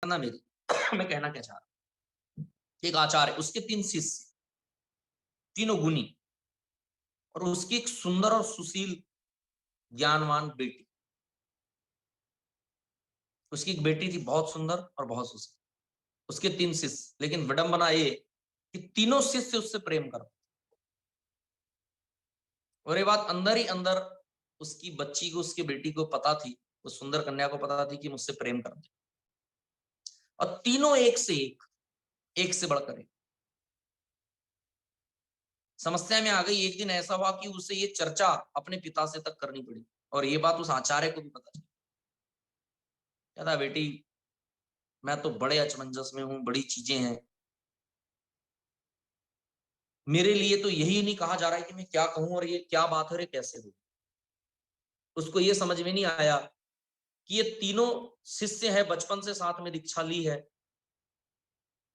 पकड़ना मेरी मैं कहना क्या चाह रहा हूं। एक आचार्य, उसके 3 शिष्य, तीनों गुणी, और उसकी एक सुंदर और सुशील ज्ञानवान बेटी। उसकी एक बेटी थी बहुत सुंदर और बहुत सुशील। उसके 3 शिष्य, लेकिन विडंबना ये कि तीनों शिष्य उससे प्रेम करते। और ये बात अंदर ही अंदर उसकी बच्ची को, उसकी बेटी को पता थी, उस सुंदर कन्या को पता थी कि मुझसे प्रेम करते। और तीनों एक से एक से बढ़कर एक। समस्या में आ गई। एक दिन ऐसा हुआ कि उसे ये चर्चा अपने पिता से तक करनी पड़ी, और ये बात उस आचार्य को भी पता चली। कहता बेटी, मैं तो बड़े अचमंजस में हूं, बड़ी चीजें हैं, मेरे लिए तो यही नहीं कहा जा रहा है कि मैं क्या कहूं, और ये क्या बात है, और ये कैसे हो। उसको ये समझ में नहीं आया कि ये तीनों शिष्य हैं, बचपन से साथ में दीक्षा ली है।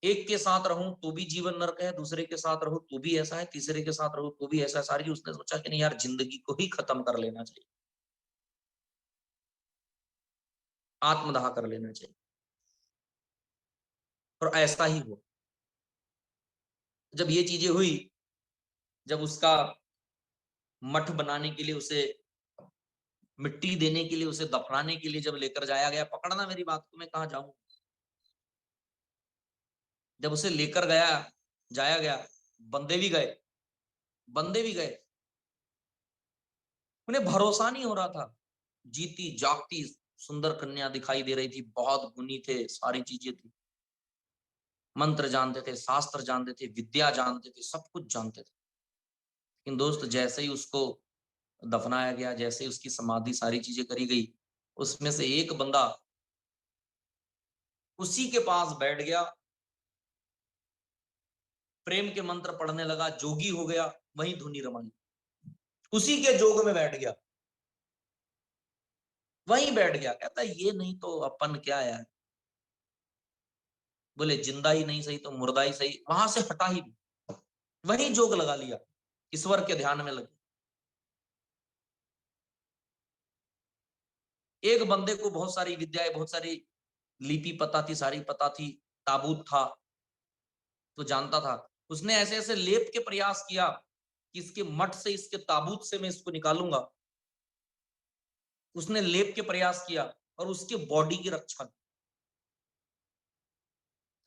एक के साथ रहूं तो भी जीवन नरक है, दूसरे के साथ रहूं तो भी ऐसा है, तीसरे के साथ रहूं तो भी ऐसा है। सारी उसने सोचा कि नहीं यार, जिंदगी को ही खत्म कर लेना चाहिए, आत्मदाह कर लेना चाहिए। और ऐसा ही हुआ। जब ये चीजें हुई, जब उसका मठ बनाने के लिए, उसे मिट्टी देने के लिए, उसे दफनाने के लिए जब लेकर जाया गया, पकड़ना मेरी बात को, मैं कहां जाऊं। जब उसे लेकर गया, जाया गया, बंदे भी गए, बंदे भी गए, उन्हें भरोसा नहीं हो रहा था। जीती जागती सुंदर कन्या दिखाई दे रही थी, बहुत गुणी थे, सारी चीजें थी, मंत्र जानते थे, शास्त्र जानते थे, विद्या जानते थे, सब कुछ जानते थे। लेकिन दोस्त, जैसे ही उसको दफनाया गया, जैसे ही उसकी समाधि, सारी चीजें करी गई, उसमें से एक बंदा उसी के पास बैठ गया, प्रेम के मंत्र पढ़ने लगा, जोगी हो गया, वहीं धुनी रमाई, उसी के जोग में बैठ गया, वहीं बैठ गया। कहता ये नहीं तो अपन क्या यार। बोले जिंदा ही नहीं सही तो मुर्दा ही सही, वहां से हटा ही नहीं, वहीं जोग लगा लिया, ईश्वर के ध्यान में लगे। एक बंदे को बहुत सारी विद्याएं, बहुत सारी लिपि पता थी, सारी पता थी, ताबूत था तो जानता था। उसने ऐसे ऐसे लेप के प्रयास किया कि इसके मठ से, इसके ताबूत से मैं इसको निकालूंगा। उसने लेप के प्रयास किया और उसके बॉडी की रक्षा की।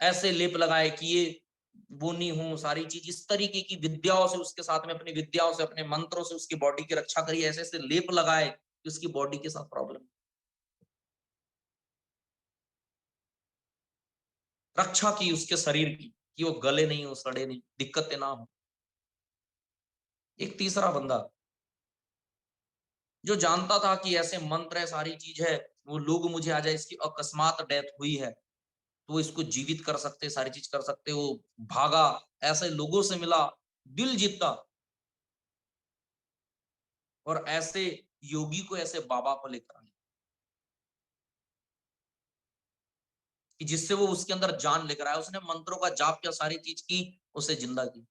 ऐसे लेप लगाए कि ये बोनी हूं, सारी चीज इस तरीके की विद्याओं से, उसके साथ में अपनी विद्याओं से, अपने मंत्रों से उसकी बॉडी की रक्षा करी। ऐसे ऐसे लेप लगाए कि उसकी बॉडी के साथ प्रॉब्लम, रक्षा की उसके शरीर की, कि वो गले नहीं हो, सड़े नहीं, दिक्कतें ना हो। एक तीसरा बंदा जो जानता था कि ऐसे मंत्र है, सारी चीज है, वो लोग मुझे आ जाए, इसकी अकस्मात डेथ हुई है तो वो इसको जीवित कर सकते, सारी चीज कर सकते, वो भागा, ऐसे लोगों से मिला, दिल जीता, और ऐसे योगी को, ऐसे बाबा को लेकर आए कि जिससे वो उसके अंदर जान लेकर आया। उसने मंत्रों का जाप किया, सारी चीज की, उसे जिंदा की,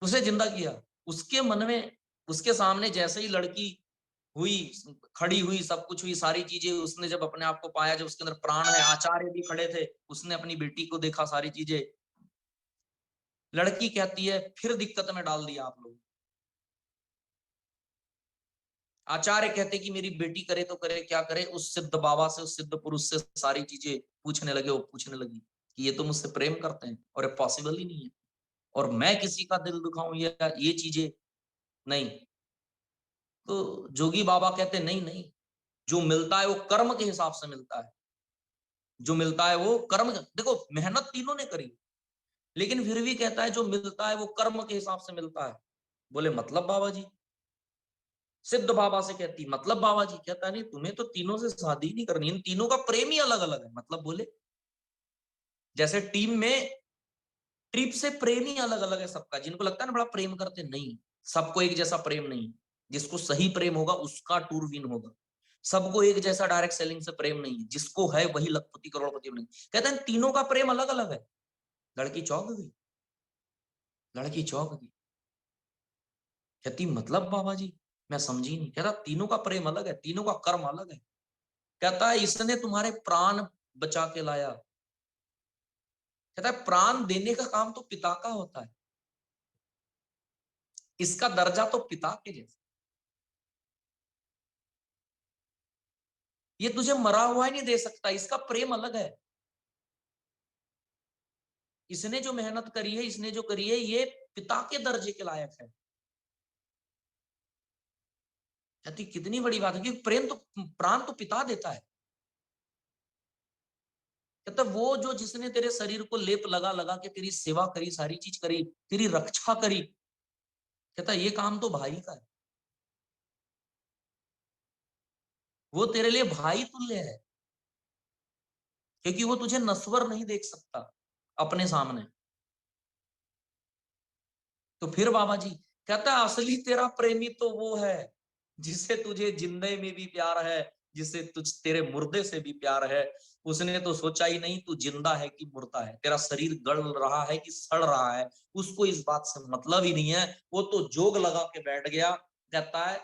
उसे जिंदा किया। उसके मन में, उसके सामने जैसे ही लड़की हुई, खड़ी हुई, सब कुछ हुई, सारी चीजें, उसने जब अपने आप को पाया, जब उसके अंदर प्राण है, आचार्य भी खड़े थे, उसने अपनी बेटी को देखा, सारी चीजें। लड़की कहती है फिर दिक्कत में डाल दिया आप लोग। आचार्य कहते कि मेरी बेटी करे तो करे, क्या करे। उस सिद्ध बाबा से, उस सिद्ध पुरुष से सारी चीजें पूछने लगे। वो पूछने लगी कि ये तो मुझसे प्रेम करते हैं और ये पॉसिबल ही नहीं है, और मैं किसी का दिल दुखाऊं, ये चीजें नहीं। तो जोगी बाबा कहते नहीं नहीं, जो मिलता है वो कर्म के हिसाब से मिलता है, जो मिलता है वो कर्म, देखो मेहनत तीनों ने करी, लेकिन फिर भी कहता है जो मिलता है वो कर्म के हिसाब से मिलता है। बोले मतलब बाबा जी। सिद्ध बाबा से कहती मतलब बाबा जी। कहता नहीं, तुम्हें तो तीनों से शादी नहीं करनी, इन तीनों का प्रेम ही अलग अलग है। मतलब बोले जैसे टीम में ट्रिप से प्रेम ही अलग अलग है सबका। जिनको लगता है ना बड़ा प्रेम करते, नहीं, सबको एक जैसा प्रेम नहीं। जिसको सही प्रेम होगा उसका टूर विन होगा। सबको एक जैसा डायरेक्ट सेलिंग से प्रेम नहीं है, जिसको है वही लखपति करोड़पति नहीं। कहते हैं तीनों का प्रेम अलग अलग है। लड़की चौंक गई, लड़की चौंक गई, कहती मतलब बाबा जी, मैं समझी नहीं। कहता तीनों का प्रेम अलग है, तीनों का कर्म अलग है। कहता है इसने तुम्हारे प्राण बचा के लाया। कहता है प्राण देने का काम तो पिता का होता है, इसका दर्जा तो पिता के जैसा। ये तुझे मरा हुआ ही नहीं दे सकता, इसका प्रेम अलग है। इसने जो मेहनत करी है, इसने जो करी है, ये पिता के दर्जे के लायक है। कहती कितनी बड़ी बात है कि प्रेम तो, प्राण तो पिता देता है। कहता वो जो जिसने तेरे शरीर को लेप लगा लगा के तेरी सेवा करी, सारी चीज करी, तेरी रक्षा करी, कहता ये काम तो भाई का है। वो तेरे लिए भाई तुल्य है, क्योंकि वो तुझे नस्वर नहीं देख सकता अपने सामने। तो फिर बाबा जी कहता असली तेरा प्रेमी तो वो है जिसे तुझे जिंदे में भी प्यार है, जिसे तुझ तेरे मुर्दे से भी प्यार है। उसने तो सोचा ही नहीं तू जिंदा है कि मुर्दा है, तेरा शरीर गल रहा है कि सड़ रहा है, उसको इस बात से मतलब ही नहीं है। वो तो जोग लगा के बैठ गया, कहता है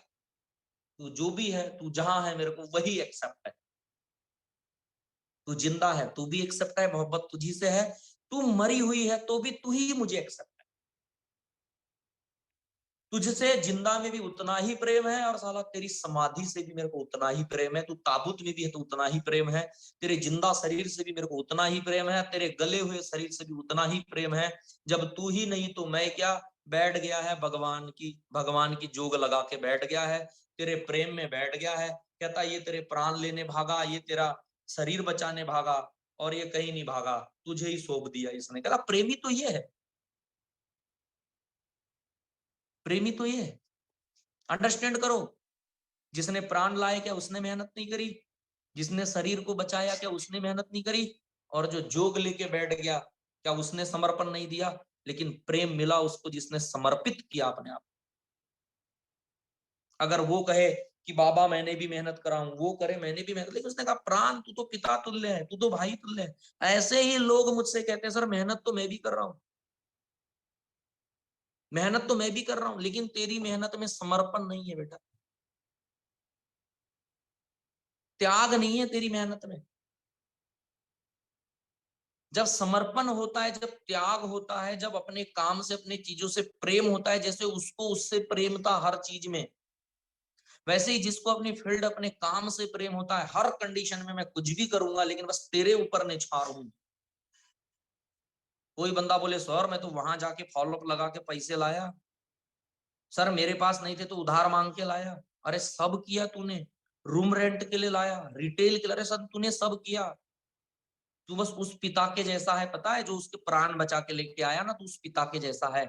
तू जो भी है, तू जहां है, मेरे को वही एक्सेप्ट है। तू जिंदा है तू भी एक्सेप्ट है, मोहब्बत तुझी से है। तू मरी हुई है तो भी तू ही मुझे एक्सेप्ट। तुझसे जिंदा में भी उतना ही प्रेम है, और साला तेरी समाधि से भी मेरे को उतना ही प्रेम है। तू ताबूत में भी है तो उतना ही प्रेम है। तेरे जिंदा शरीर से भी मेरे को उतना ही प्रेम है। तेरे गले हुए शरीर से भी उतना ही प्रेम है। जब तू ही नहीं तो मैं क्या, बैठ गया है भगवान की जोग लगा के बैठ गया है, तेरे प्रेम में बैठ गया है। कहता ये तेरे प्राण लेने भागा, ये तेरा शरीर बचाने भागा, और ये कहीं नहीं भागा, तुझे ही सौंप दिया इसने। कहता प्रेमी तो ये है, प्रेमी तो ये है। अंडरस्टैंड करो, जिसने प्राण लाए क्या उसने मेहनत नहीं करी? जिसने शरीर को बचाया क्या उसने मेहनत नहीं करी? और जो जोग लेके बैठ गया क्या उसने समर्पण नहीं दिया? लेकिन प्रेम मिला उसको जिसने समर्पित किया अपने आप। अगर वो कहे कि बाबा मैंने भी मेहनत करा हूं, वो करे मैंने भी मेहनत, लेकिन उसने कहा प्राण तू तो पिता तुल्य है, तू तो भाई तुल्य है। ऐसे ही लोग मुझसे कहते हैं सर मेहनत तो मैं भी कर रहा हूं, मेहनत तो मैं भी कर रहा हूं, लेकिन तेरी मेहनत में समर्पण नहीं है बेटा, त्याग नहीं है तेरी मेहनत में। जब समर्पण होता है, जब त्याग होता है, जब अपने काम से अपने चीजों से प्रेम होता है, जैसे उसको उससे प्रेम था हर चीज में, वैसे ही जिसको अपनी फील्ड अपने काम से प्रेम होता है, हर कंडीशन में मैं कुछ भी करूंगा लेकिन बस तेरे ऊपर निछार हूं। कोई बंदा बोले सर मैं तो वहां जाके फॉलोअप लगा के पैसे लाया, सर मेरे पास नहीं थे तो उधार मांग के लाया। अरे सब किया तूने, रूम रेंट के लिए लाया, रिटेल के लिए, अरे सब तूने सब किया। तू बस उस पिता के जैसा है, पता है, जो उसके प्राण बचा के लेके आया ना, तू उस पिता के जैसा है।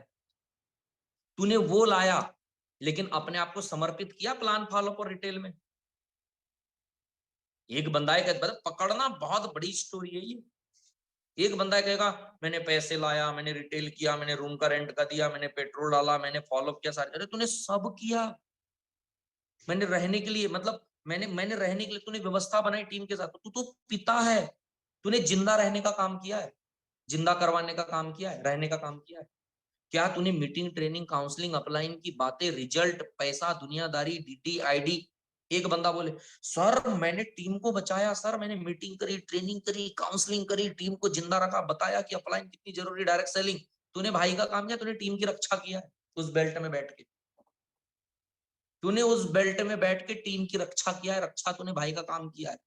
तूने वो लाया, लेकिन अपने आप को समर्पित किया प्लान फॉलो पर रिटेल में। एक बंदा है कहता पकड़ना बहुत बड़ी स्टोरी है ये। एक बंदा कहेगा मैंने पैसे लाया, मैंने रिटेल किया, मैंने रूम का रेंट का दिया, मैंने पेट्रोल डाला, मैंने फॉलो किया सारे, अरे तूने सब किया। मैंने रहने के लिए, मतलब मैंने रहने के लिए तूने व्यवस्था बनाई टीम के साथ, तू तो पिता है। तूने जिंदा रहने का काम किया है, जिंदा करवाने का काम किया है, रहने का काम किया है। क्या तूने मीटिंग ट्रेनिंग काउंसलिंग अपलाइन की बातें, रिजल्ट, पैसा, दुनियादारी, डीटी आईडी? एक बंदा बोले सर मैंने टीम को बचाया, सर मैंने मीटिंग करी, ट्रेनिंग करी, काउंसलिंग करी, टीम को जिंदा रखा, बताया कि अपलाइन कितनी जरूरी, डायरेक्ट सेलिंग। तूने भाई का काम किया, तूने टीम की रक्षा किया है उस बेल्ट में बैठ के। तूने उस बेल्ट में बैठ के टीम की रक्षा किया है, रक्षा तूने भाई का काम किया है।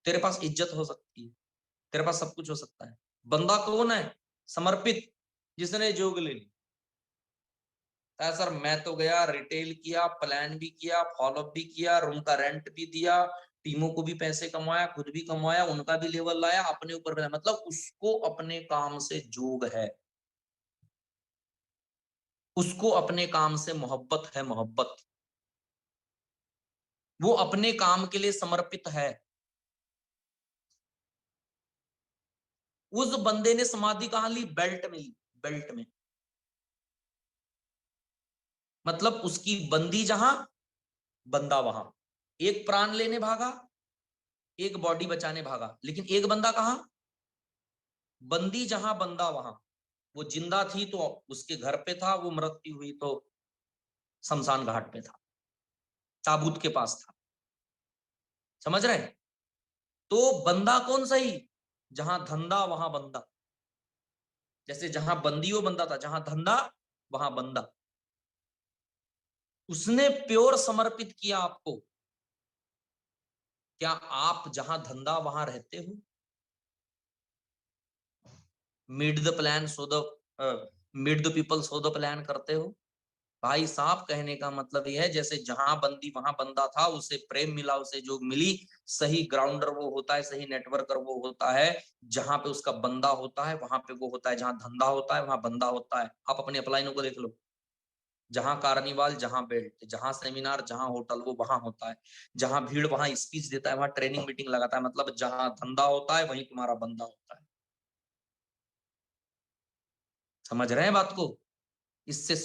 तेरे पास इज्जत हो सकती है, तेरे पास सब कुछ हो सकता है। बंदा कौन है? समर्पित, जिसने जोग ले ली। सर मैं तो गया, रिटेल किया, प्लान भी किया, फॉलोअप भी किया, रूम का रेंट भी दिया, टीमों को भी पैसे कमाया, खुद भी कमाया, उनका भी लेवल लाया, अपने ऊपर भी लाया। मतलब उसको अपने काम से जोग है, उसको अपने काम से मोहब्बत है, मोहब्बत। वो अपने काम के लिए समर्पित है। उस बंदे ने समाधि कहां ली? बेल्ट में ली, बेल्ट में। मतलब उसकी बंदी जहां, बंदा वहां। एक प्राण लेने भागा, एक बॉडी बचाने भागा, लेकिन एक बंदा कहां? बंदी जहां बंदा वहां। वो जिंदा थी तो उसके घर पे था, वो मृत्यु हुई तो शमशान घाट पे था। ताबूत के पास था। समझ रहे हैं? तो बंदा कौन सही? जहां धंधा वहां बंदा। जैसे जहां बंदी वो बंदा था, जहां धंधा वहां बंदा। उसने प्योर समर्पित किया आपको। क्या आप जहां धंधा वहां रहते हो? Meet the plan so the meet the people so the plan करते हो? भाई साहब, कहने का मतलब यह है, जैसे जहां बंदी वहां बंदा था, उसे प्रेम मिला, उसे जो मिली, सही ग्राउंडर वो होता है, सही नेटवर्कर वो होता है जहां पे उसका बंदा होता है, वहां पे वो होता है। जहां धंधा होता है वहां बंदा होता है। आप अपने अपलाइनों को देख लो, जहां कार्निवाल, जहां बेल्ट, जहां सेमिनार, जहां होटल, वो वहां होता है। जहां भीड़ वहां स्पीच देता है, वहां ट्रेनिंग मीटिंग लगाता है। मतलब जहां धंधा होता है वहीं तुम्हारा बंदा होता है। समझ रहे हैं बात को? इससे